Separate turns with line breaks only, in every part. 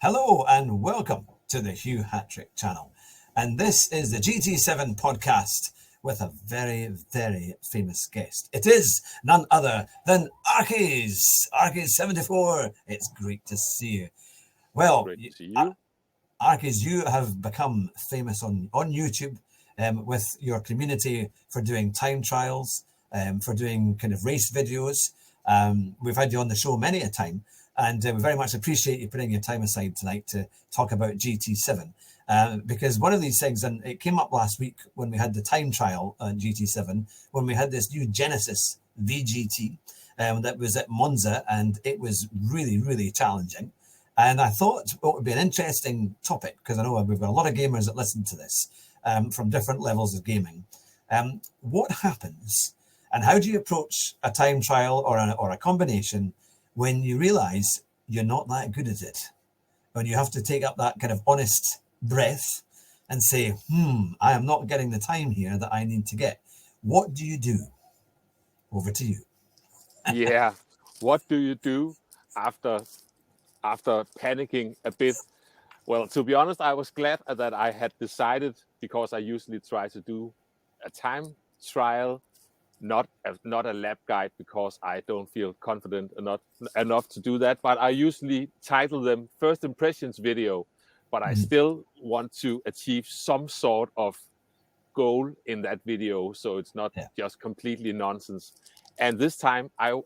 Hello and welcome to the Hugh Hatrick channel. And this is the GT7 podcast with a very, very famous guest. It is none other than Arkeys, Arkeys74. It's great to see you. Well,
Great to see you.
Arkeys, you have become famous on YouTube with your community for doing time trials, for doing kind of race videos. We've had you on the show many a time, and we very much appreciate you putting your time aside tonight to talk about GT7. Because one of these things, and it came up last week when we had the time trial on GT7, when we had this new Genesis VGT that was at Monza, and it was really, really challenging. And I thought it would be an interesting topic, because I know we've got a lot of gamers that listen to this from different levels of gaming. What happens and how do you approach a time trial or a combination when you realize you're not that good at it? When you have to take up that kind of honest breath and say, I am not getting the time here that I need to get. What do you do? Over to you.
Yeah. What do you do after panicking a bit? Well, to be honest, I was glad that I had decided, because I usually try to do a time trial, not a lap guide, because I don't feel confident enough to do that. But I usually title them first impressions video, but I still want to achieve some sort of goal in that video, so it's not just completely nonsense. And this time I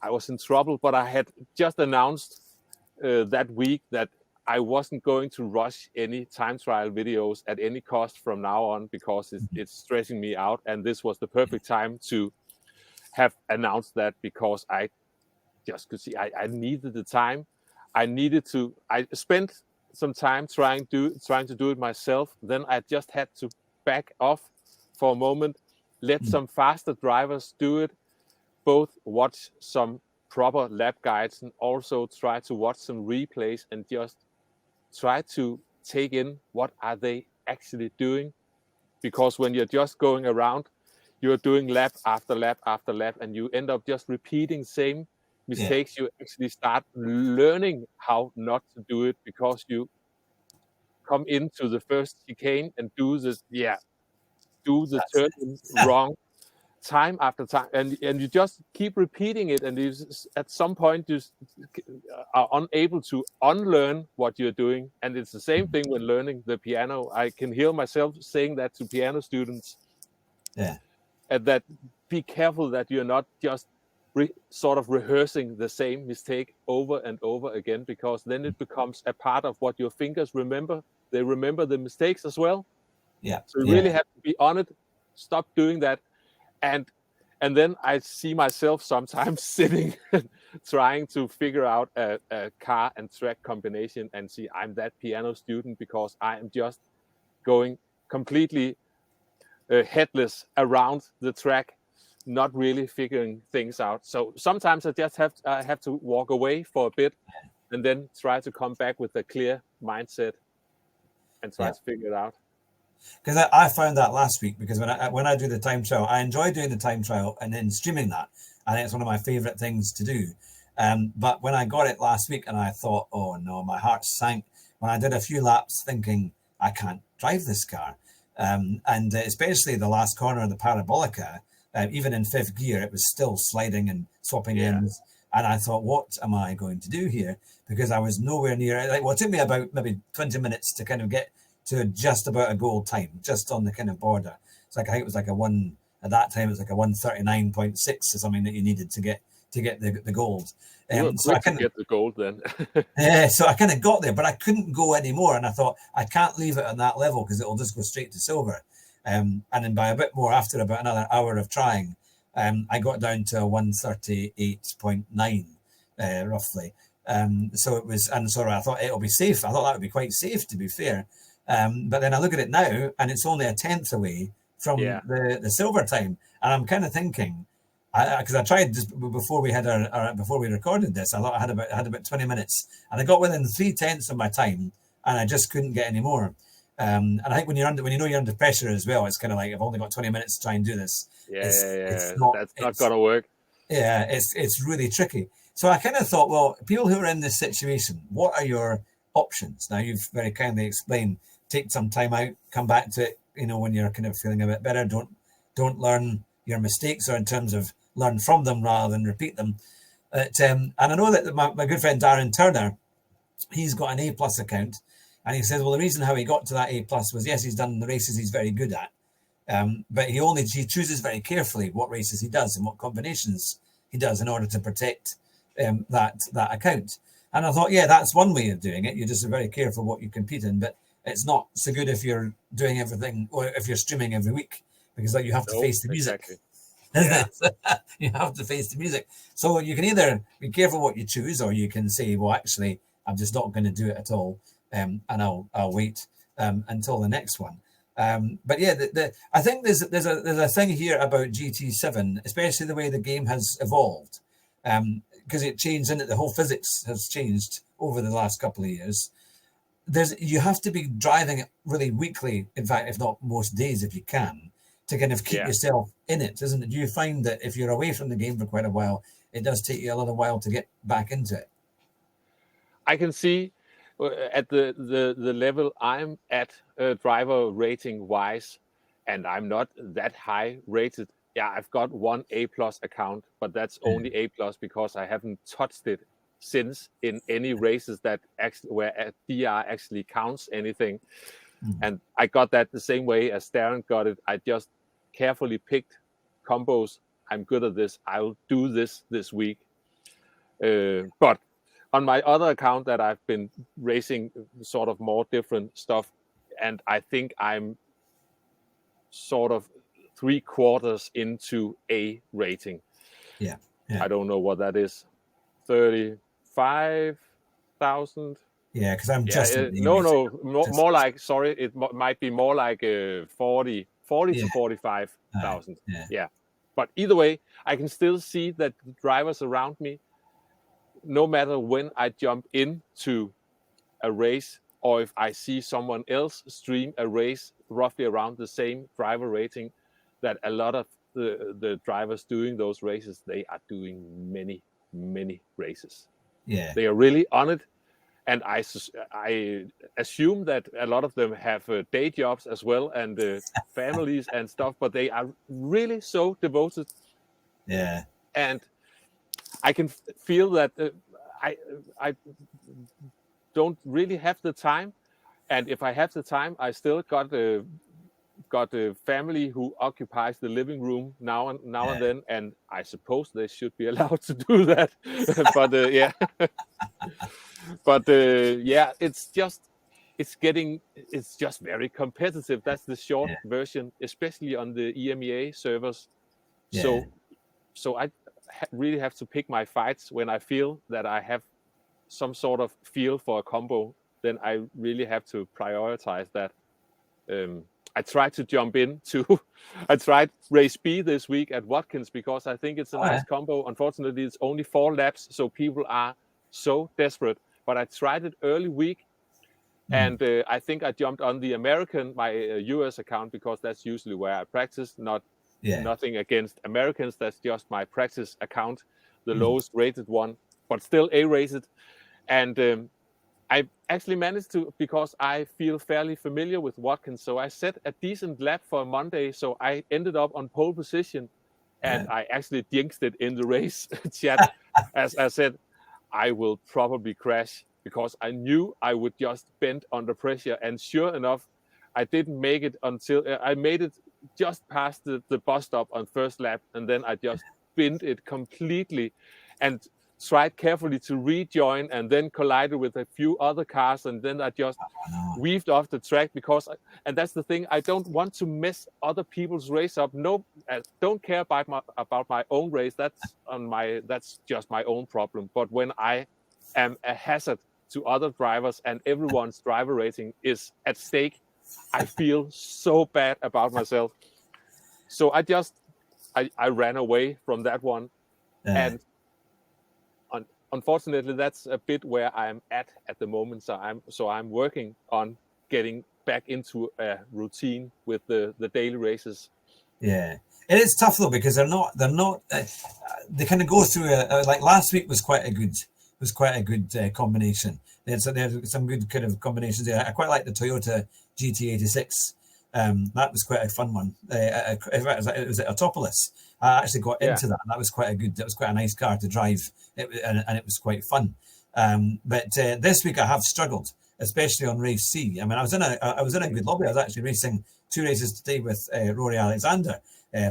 was in trouble, but I had just announced that week that I wasn't going to rush any time trial videos at any cost from now on, because it's stressing me out. And this was the perfect time to have announced that, because I just could see I needed the time. I spent some time trying to do it myself. Then I just had to back off for a moment, let some faster drivers do it, both watch some proper lap guides and also try to watch some replays and just try to take in what are they actually doing. Because when you're just going around, you're doing lap after lap after lap, and you end up just repeating same mistakes. You actually start learning how not to do it, because you come into the first chicane and do the turn wrong time after time, and you just keep repeating it, and at some point you are unable to unlearn what you're doing. And it's the same thing when learning the piano. I can hear myself saying that to piano students, and that be careful that you're not just sort of rehearsing the same mistake over and over again, because then it becomes a part of what your fingers remember. They remember the mistakes as well. So you really have to be on it, stop doing that. And then I see myself sometimes sitting trying to figure out a car and track combination, and see I'm that piano student, because I am just going completely headless around the track, not really figuring things out. So sometimes I just have to walk away for a bit, and then try to come back with a clear mindset and try to figure it out.
Because I found that last week, because when I do the time trial, I enjoy doing the time trial and then streaming that. I think it's one of my favorite things to do. But when I got it last week, and I thought, oh no, my heart sank when I did a few laps thinking, I can't drive this car. And especially the last corner of the Parabolica, even in fifth gear, it was still sliding and swapping ends. And I thought, what am I going to do here? Because I was nowhere near it. It took me about maybe 20 minutes to kind of get to just about a goal time, just on the kind of border. It's like, I think it was like at that time, it was like a 1:39.6 or something that you needed to get the gold.
So I can get the gold then.
So I kind of got there, but I couldn't go anymore. And I thought, I can't leave it on that level, because it'll just go straight to silver. And then by a bit more, after about another hour of trying, I got down to a 1:38.9 roughly. So it was, and so I thought it'll be safe. I thought that would be quite safe, to be fair. But then I look at it now, and it's only a 10th away from the silver time, and I'm kind of thinking, because I tried just before we had before we recorded this, I thought I had about 20 minutes, and I got within 3/10 of my time, and I just couldn't get any more. And I think when you know you're under pressure as well, it's kind of like, I've only got 20 minutes to try and do this.
That's not gonna work.
It's really tricky. So I kind of thought, well, people who are in this situation, what are your options. Now, you've very kindly explained, take some time out, come back to it, when you're kind of feeling a bit better. Don't learn your mistakes, or in terms of learn from them rather than repeat them. And I know that my good friend Darren Turner, he's got an A+ account, and he says, well, the reason how he got to that A+ was, yes, he's done the races he's very good at, but he chooses very carefully what races he does and what combinations he does in order to protect that account. And I thought, yeah, that's one way of doing it. You're just very careful what you compete in, but it's not so good if you're doing everything, or if you're streaming every week, because you have to face the music.
Exactly.
Yeah. You have to face the music. So you can either be careful what you choose, or you can say, well, actually, I'm just not going to do it at all, and I'll wait until the next one. But yeah, I think there's a thing here about GT7, especially the way the game has evolved, because it changed, and the whole physics has changed over the last couple of years. You have to be driving it really weekly, in fact, if not most days, if you can, to kind of keep yourself in it, isn't it? Do you find that if you're away from the game for quite a while, it does take you a little while to get back into it?
I can see at the level I'm at, driver rating wise, and I'm not that high rated. Yeah, I've got one A+ account, but that's only A+ because I haven't touched it since in any races that where DR actually counts anything. And I got that the same way as Darren got it. I just carefully picked combos. I'm good at this. I'll do this week. But on my other account that I've been racing sort of more different stuff, and I think I'm sort of 3/4 into A rating.
Yeah.
I don't know what that is. 35,000.
Yeah, because I'm just
more like, sorry, it might be more like 40 to 45,000. Yeah, but either way, I can still see that the drivers around me, no matter when I jump into a race, or if I see someone else stream a race roughly around the same driver rating, that a lot of the drivers doing those races, they are doing many races.
Yeah,
they are really on it. And I assume that a lot of them have day jobs as well, and families and stuff, but they are really so devoted.
Yeah.
And I can feel that I don't really have the time. And if I have the time, I still got a family who occupies the living room now and then, and I suppose they should be allowed to do that. But yeah. But yeah, it's just very competitive. That's the short version, especially on the EMEA servers.
Yeah.
So I really have to pick my fights when I feel that I have some sort of feel for a combo. Then I really have to prioritize that. I tried to jump into, I tried race B this week at Watkins because I think it's a nice combo. Unfortunately, it's only 4 laps, so people are so desperate. But I tried it early week, and I think I jumped on the American, my US account, because that's usually where I practice. Nothing against Americans, that's just my practice account, the lowest rated one, but still A-rated. And I actually managed to, because I feel fairly familiar with Watkins, so I set a decent lap for Monday, so I ended up on pole position, and I actually jinxed it in the race chat. As I said, I will probably crash, because I knew I would just bend under pressure. And sure enough, I didn't make it until I made it just past the bus stop on first lap. And then I just bent it completely and tried carefully to rejoin, and then collided with a few other cars. And then I just weaved off the track and that's the thing. I don't want to mess other people's race up. No, I don't care about my own race. That's just my own problem. But when I am a hazard to other drivers and everyone's driver rating is at stake, I feel so bad about myself. So I ran away from that one. And unfortunately, that's a bit where I'm at the moment. So I'm working on getting back into a routine with the daily races.
Yeah, it is tough though, because they're not. They kind of go through like last week was quite a good was quite a good combination. They had some good kind of combinations there. I quite like the Toyota GT86. That was quite a fun one. It was at Autopolis. I actually got into that. That was quite a good. That was quite a nice car to drive, and it was quite fun. But this week I have struggled, especially on race C. I mean, I was in a good lobby. I was actually racing 2 races today with Rory Alexander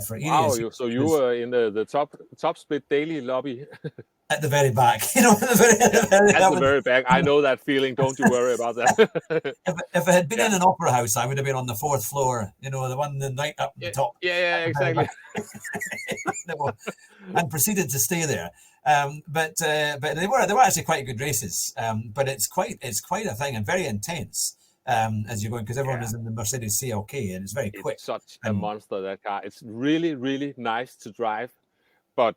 for Arkeys.
Wow, so you were in the top split daily lobby.
At the very back, at the
very back. I know that feeling. Don't you worry about that.
if I had been in an opera house, I would have been on the 4th floor. The one the night up the top.
Yeah, exactly.
And proceeded to stay there. But they were actually quite good races. But it's quite a thing and very intense as you're going, because everyone is in the Mercedes CLK and it's very quick.
It's such a monster, that car. It's really, really nice to drive, but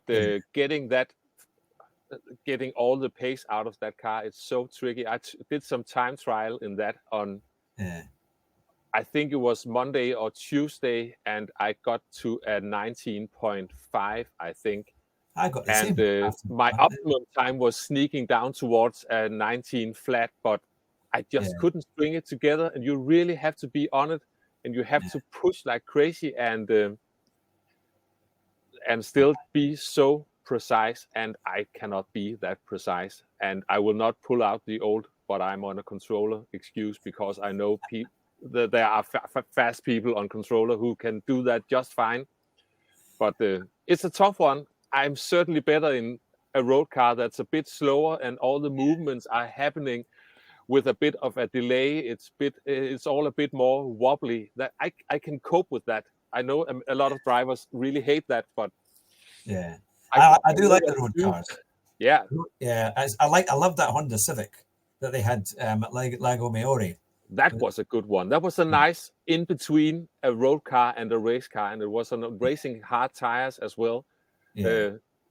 getting all the pace out of that car, it's so tricky. I did some time trial in that on, I think it was Monday or Tuesday, and I got to a 19.5, I think.
I got the same.
And my optimum time was sneaking down towards a 19 flat, but I just couldn't string it together. And you really have to be on it, and you have to push like crazy, and still be so precise, and I cannot be that precise, and I will not pull out the old "but I'm on a controller" excuse, because I know that there are fast people on controller who can do that just fine. But it's a tough one. I'm certainly better in a road car that's a bit slower, and all the movements are happening with a bit of a delay. It's all a bit more wobbly. That I can cope with that. I know a lot of drivers really hate that, but
I do like the road cars.
Yeah.
I love that Honda Civic that they had at Lago Maggiore.
That was a good one. That was a nice in between a road car and a race car, and it was on racing hard tires as well.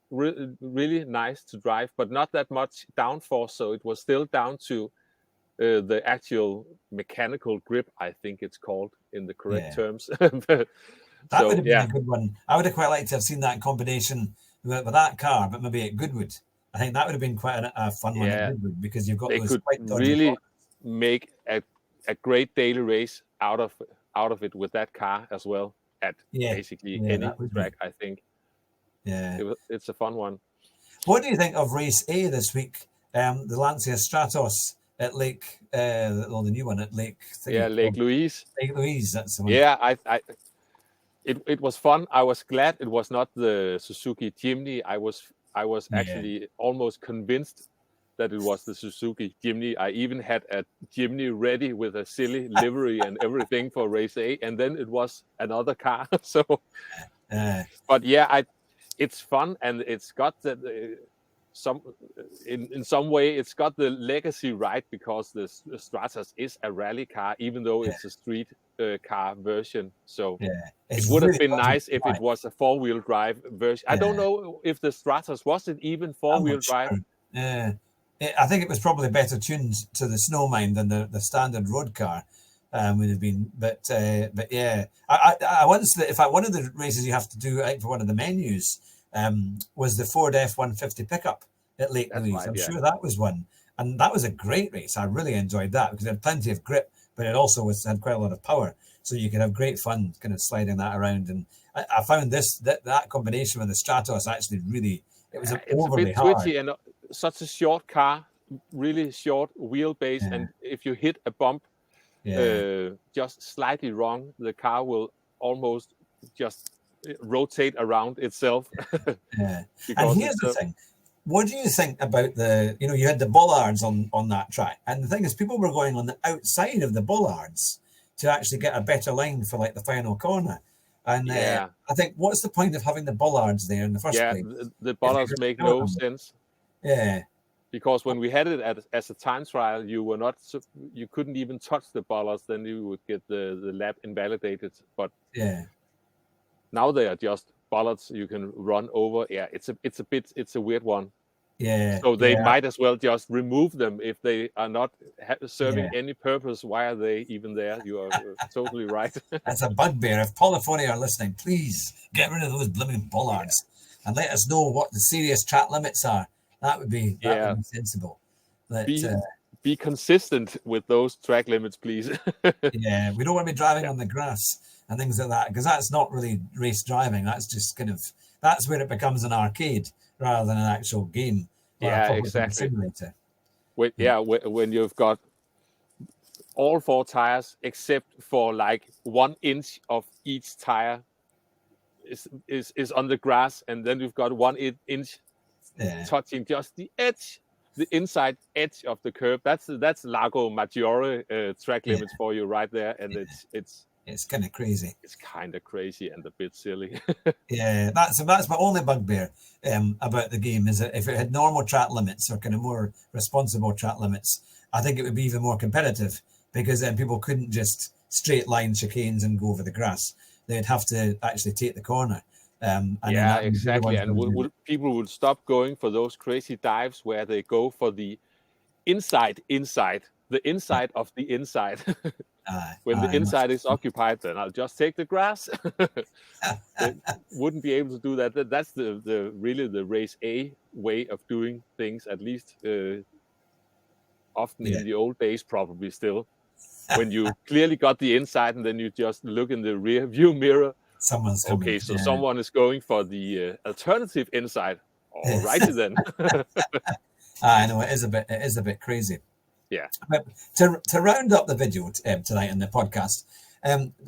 Really nice to drive, but not that much downforce, so it was still down to the actual mechanical grip, I think it's called in the correct terms.
That would have been a good one. I would have quite liked to have seen that combination with that car, but maybe at Goodwood. I think that would have been quite a fun one at Goodwood, because you've got those quite
really make a great daily race out of it with that car as well at basically any track, I think.
Yeah,
it's a fun one.
What do you think of race A this week? The Lancia Stratos at Lake, the new one at Lake.
Lake Louise.
Lake Louise, that's the one.
Yeah, it was fun. I was glad it was not the Suzuki Jimny. I was actually almost convinced that it was the Suzuki Jimny. I even had a Jimny ready with a silly livery and everything for race A, and then it was another car. So, but it's fun, and it's got in some way it's got the legacy right, because the Stratos is a rally car, even though it's a street car version. So it would have been nice if it was a 4-wheel drive version. I don't know if the Stratos was it even 4-wheel drive.
Yeah, I think it was probably better tuned to the Snowmine than the standard road car would have been. But yeah, I once, one of the races you have to do for one of the menus was the Ford F-150 pickup at Lake Louise. I'm sure that was one, and that was a great race. I really enjoyed that because it had plenty of grip, but it also had quite a lot of power, so you could have great fun kind of sliding that around. And I found that combination with the Stratos actually really, it was overly hard.
It's a bit twitchy, and such a short car, really short wheelbase, and if you hit a bump just slightly wrong, the car will almost just rotate around itself.
And here's the thing. What do you think about you had the bollards on that track, and the thing is, people were going on the outside of the bollards to actually get a better line for like the final corner. And I think, what's the point of having the bollards there in the first place?
The bollards make no sense.
Yeah,
because when we had it as a time trial, you couldn't even touch the bollards. Then you would get the lap invalidated. But now they are just bollards you can run over. Yeah, it's a weird one.
Yeah.
So they might as well just remove them if they are not serving any purpose. Why are they even there? You are totally right.
That's a bugbear. If Polyphony are listening, please get rid of those blooming bollards and let us know what the serious track limits are That would be
Yeah.
sensible. That
Be consistent with those track limits, please.
yeah, we don't want to be driving on the grass and things like that, because that's not really race driving. That's just kind of, that's where it becomes an arcade rather than an actual game or a
Yeah,
proper
exactly.
simulator.
When you've got all 4 tires except for like 1 inch of each tire is on the grass, and then you've got 1 inch touching just the edge, the inside edge of the curb. That's Lago Maggiore track limits for you right there, and
it's kind of crazy.
It's kind of crazy and a bit silly.
Yeah, that's my only bugbear about the game, is that if it had normal track limits or kind of more responsible track limits, I think it would be even more competitive, because then people couldn't just straight line chicanes and go over the grass. They'd have to actually take the corner. And
yeah, exactly. And people would stop going for those crazy dives where they go for the inside, the inside of the inside. When the inside is occupied, then I'll just take the grass. They wouldn't be able to do that. That's the really the race A way of doing things, at least often in the old days, probably still. When you clearly got the inside and then you just look in the rear view mirror.
Someone's coming.
Okay, so someone is going for the alternative inside. All righty then.
I know it is a bit crazy.
Yeah.
But to round up the video tonight in the podcast,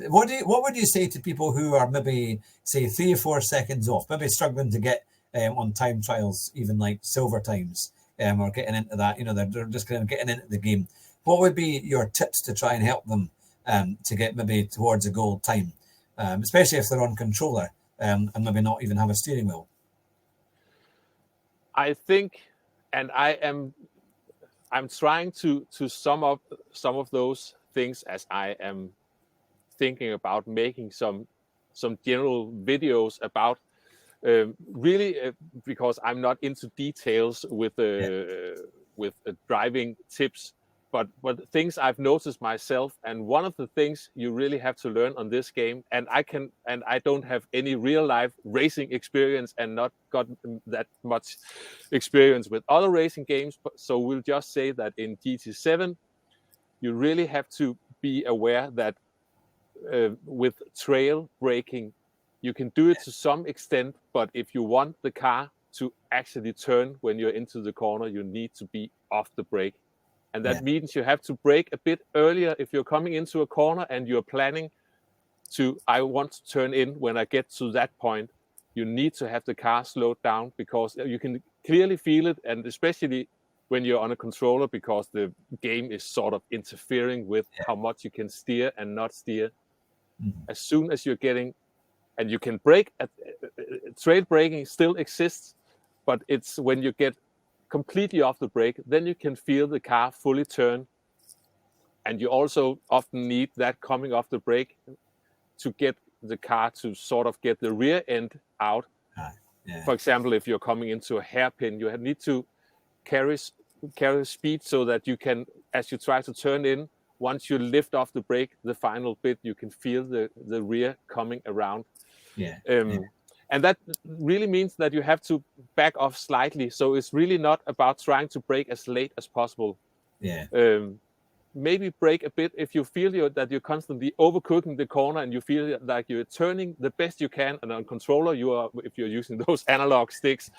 what would you say to people who are maybe, say, 3 or 4 seconds off, maybe struggling to get on time trials, even like silver times, or getting into that, they're just kind of getting into the game. What would be your tips to try and help them to get maybe towards a goal time, especially if they're on controller and maybe not even have a steering wheel?
I think, and I'm trying to sum up some of those things as I am thinking about making some general videos about really because I'm not into details with driving tips, but things I've noticed myself. And one of the things you really have to learn on this game, and I don't have any real life racing experience and not got that much experience with other racing games, so we'll just say that in GT7 you really have to be aware that with trail braking you can do it to some extent, but if you want the car to actually turn when you're into the corner, you need to be off the brake. And that means you have to brake a bit earlier if you're coming into a corner and you're planning to, I want to turn in when I get to that point. You need to have the car slowed down, because you can clearly feel it, and especially when you're on a controller, because the game is sort of interfering with how much you can steer and not steer. Mm-hmm. As soon as you're getting, and you can brake, trail braking still exists, but it's when you get completely off the brake, then you can feel the car fully turn. And you also often need that coming off the brake to get the car to sort of get the rear end out. For example, if you're coming into a hairpin, you need to carry speed so that you can, as you try to turn in, once you lift off the brake, the final bit, you can feel the rear coming around. And that really means that you have to back off slightly. So it's really not about trying to brake as late as possible. Maybe brake a bit if you feel that you're constantly overcooking the corner and you feel like you're turning the best you can. And on controller, if you're using those analog sticks,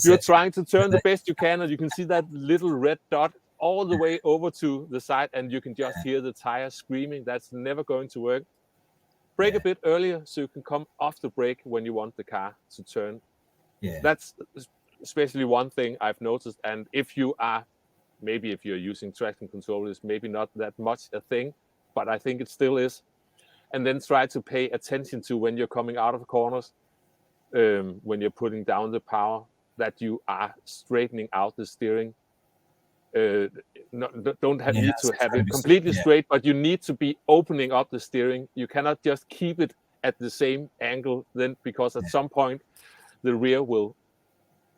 you're trying to turn the best you can, and you can see that little red dot all the way over to the side, and you can just hear the tire screaming. That's never going to work. Brake a bit earlier so you can come off the brake when you want the car to turn. That's especially one thing I've noticed. And if you're using traction control, it's maybe not that much a thing, but I think it still is. And then try to pay attention to when you're coming out of corners, when you're putting down the power, that you are straightening out the steering. Need to have it completely straight, but you need to be opening up the steering. You cannot just keep it at the same angle, then, because at some point the rear will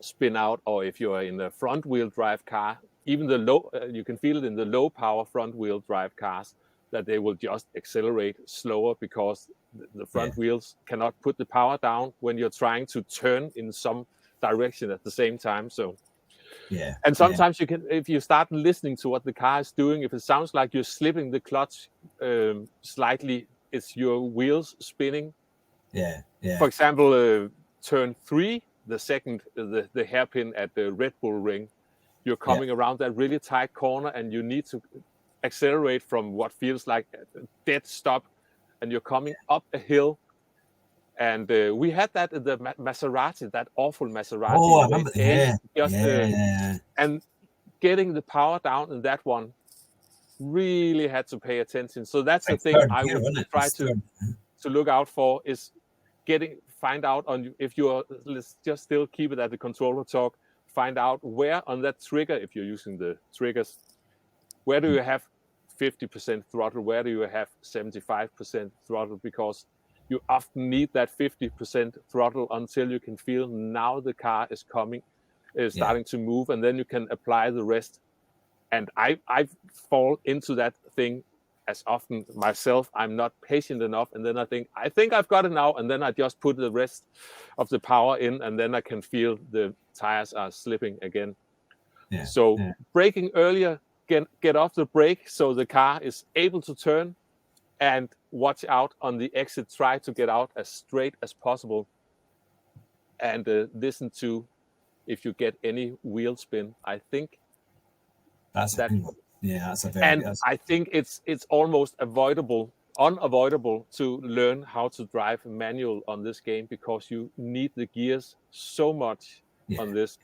spin out. Or if you are in a front wheel drive car, even the low, you can feel it in the low power front wheel drive cars, that they will just accelerate slower because the front wheels cannot put the power down when you're trying to turn in some direction at the same time. So
Yeah.
And sometimes you can, if you start listening to what the car is doing, if it sounds like you're slipping the clutch slightly, it's your wheels spinning.
Yeah. Yeah.
For example, turn 3, the second, the hairpin at the Red Bull ring, you're coming around that really tight corner and you need to accelerate from what feels like a dead stop, and you're coming up a hill. And we had that in the Maserati, that awful Maserati.
Oh, I remember.
And getting the power down in that one, really had to pay attention. So that's the thing I would try to look out for, is find out on, if you're, let's just still keep it at the controller talk, find out where on that trigger, if you're using the triggers, where do you have 50% throttle, where do you have 75% throttle, because you often need that 50% throttle until you can feel now the car is coming, is starting to move, and then you can apply the rest. And I fall into that thing as often myself. I'm not patient enough, and then I think I've got it now, and then I just put the rest of the power in, and then I can feel the tires are slipping again. So braking earlier, get off the brake so the car is able to turn, and watch out on the exit. Try to get out as straight as possible, and listen to if you get any wheel spin. I think
that's a good one. Yeah, that's a very.
And I think it's almost unavoidable to learn how to drive manual on this game, because you need the gears so much on this.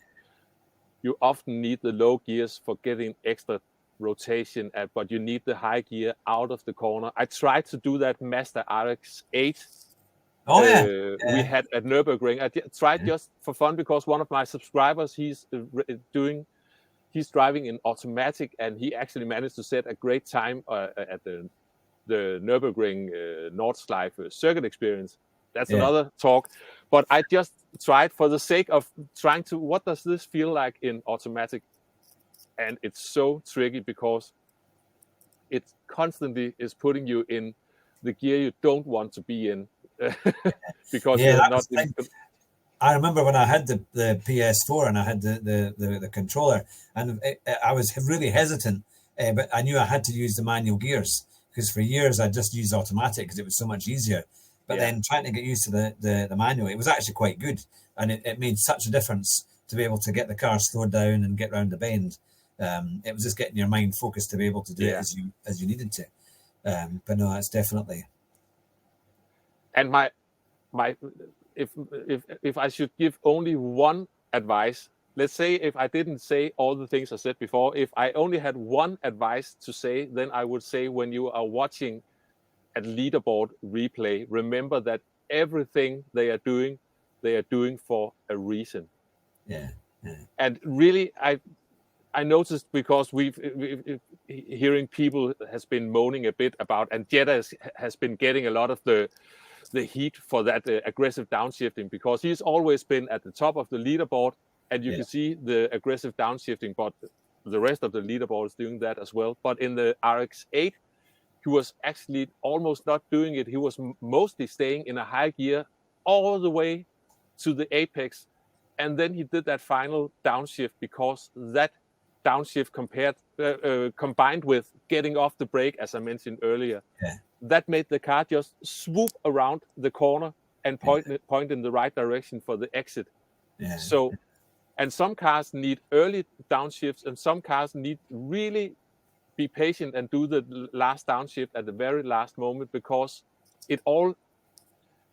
You often need the low gears for getting extra rotation, but you need the high gear out of the corner. I tried to do that Mazda RX-8. We had at Nürburgring. I tried just for fun, because one of my subscribers, he's driving in automatic, and he actually managed to set a great time at the Nürburgring Nordschleife circuit experience. That's another talk. But I just tried for the sake of trying to, what does this feel like in automatic? And it's so tricky, because it constantly is putting you in the gear you don't want to be in. Because you're not in.
I remember when I had the PS4 and I had the controller, and I was really hesitant, but I knew I had to use the manual gears, because for years I just used automatic because it was so much easier. But then trying to get used to the manual, it was actually quite good, and it made such a difference to be able to get the car slowed down and get around the bend. It was just getting your mind focused to be able to do it as you needed to. But no, it's definitely.
And my if I should give only one advice, let's say if I didn't say all the things I said before, if I only had one advice to say, then I would say, when you are watching a leaderboard replay, remember that everything they are doing for a reason. And really, I noticed, because we've hearing people has been moaning a bit about, and Jetta has been getting a lot of the heat for that aggressive downshifting, because he's always been at the top of the leaderboard, and you can see the aggressive downshifting, but the rest of the leaderboard is doing that as well. But in the RX-8, he was actually almost not doing it. He was mostly staying in a high gear all the way to the apex, and then he did that final downshift, because that downshift combined with getting off the brake, as I mentioned earlier, that made the car just swoop around the corner and point in the right direction for the exit. So, and some cars need early downshifts, and some cars need really be patient and do the last downshift at the very last moment, because it all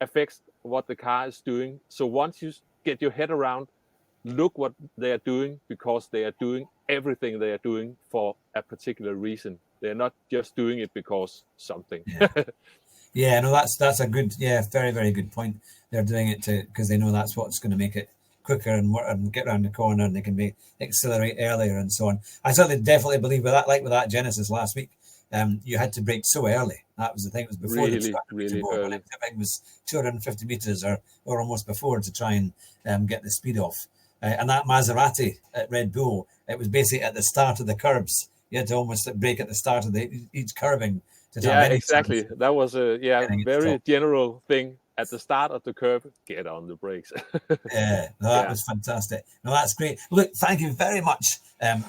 affects what the car is doing. So once you get your head around, look what they are doing, because they are doing everything they are doing for a particular reason. They're not just doing it because something.
No, that's a good, very, very good point. They're doing it because they know that's what's going to make it quicker and get around the corner, and they can accelerate earlier and so on. I certainly definitely believe with that, like with that Genesis last week, you had to brake so early. That was the thing. It was before
really early.
It was 250 meters or almost before, to try and get the speed off. And that Maserati at Red Bull, it was basically at the start of the curbs. You had to almost brake at the start of each curving. To
exactly. That was a very general thing. at the start of the curve, get on the brakes.
Yeah, no, that was fantastic. No, that's great. Look, thank you very much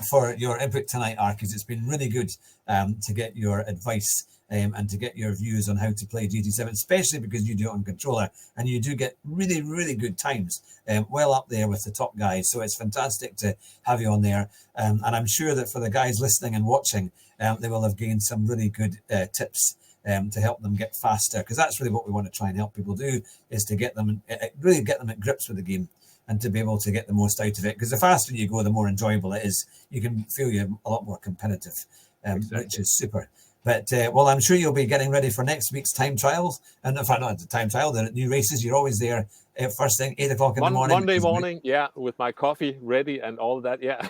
for your input tonight, Arkeys. It's been really good to get your advice and to get your views on how to play GT7, especially because you do it on controller and you do get really, really good times, well up there with the top guys. So it's fantastic to have you on there. And I'm sure that for the guys listening and watching, they will have gained some really good tips to help them get faster, because that's really what we want to try and help people do, is to get them really get them at grips with the game and to be able to get the most out of it, because the faster you go, the more enjoyable it is. You can feel you're a lot more competitive, which is super. But well, I'm sure you'll be getting ready for next week's time trials, and if not the time trial, the new races. You're always there first thing, 8 o'clock in the morning.
Monday morning, yeah, with my coffee ready and all that, yeah.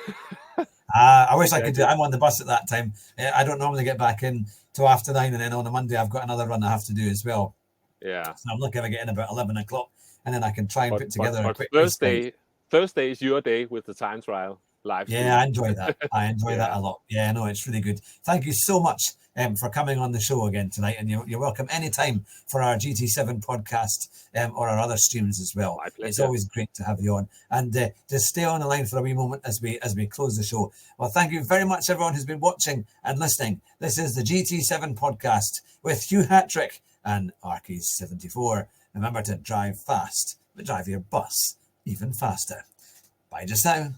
I wish I could do it. I'm on the bus at that time. I don't normally get back in till after 9, and then on a Monday I've got another run I have to do as well.
Yeah.
So I'm looking to get in about 11 o'clock, and then I can try and put together a quick
Thursday is your day with the time trial live stream.
Yeah, I enjoy that. I enjoy that a lot. Yeah, no, it's really good. Thank you so much for coming on the show again tonight, and you're welcome anytime for our GT7 podcast or our other streams as well.
My pleasure.
It's always great to have you on, and just stay on the line for a wee moment as we close the show. Well, thank you very much, everyone who's been watching and listening. This is the GT7 podcast with Hugh Hatrick and Arkeys 74. Remember to drive fast, but drive your bus even faster. Bye just now.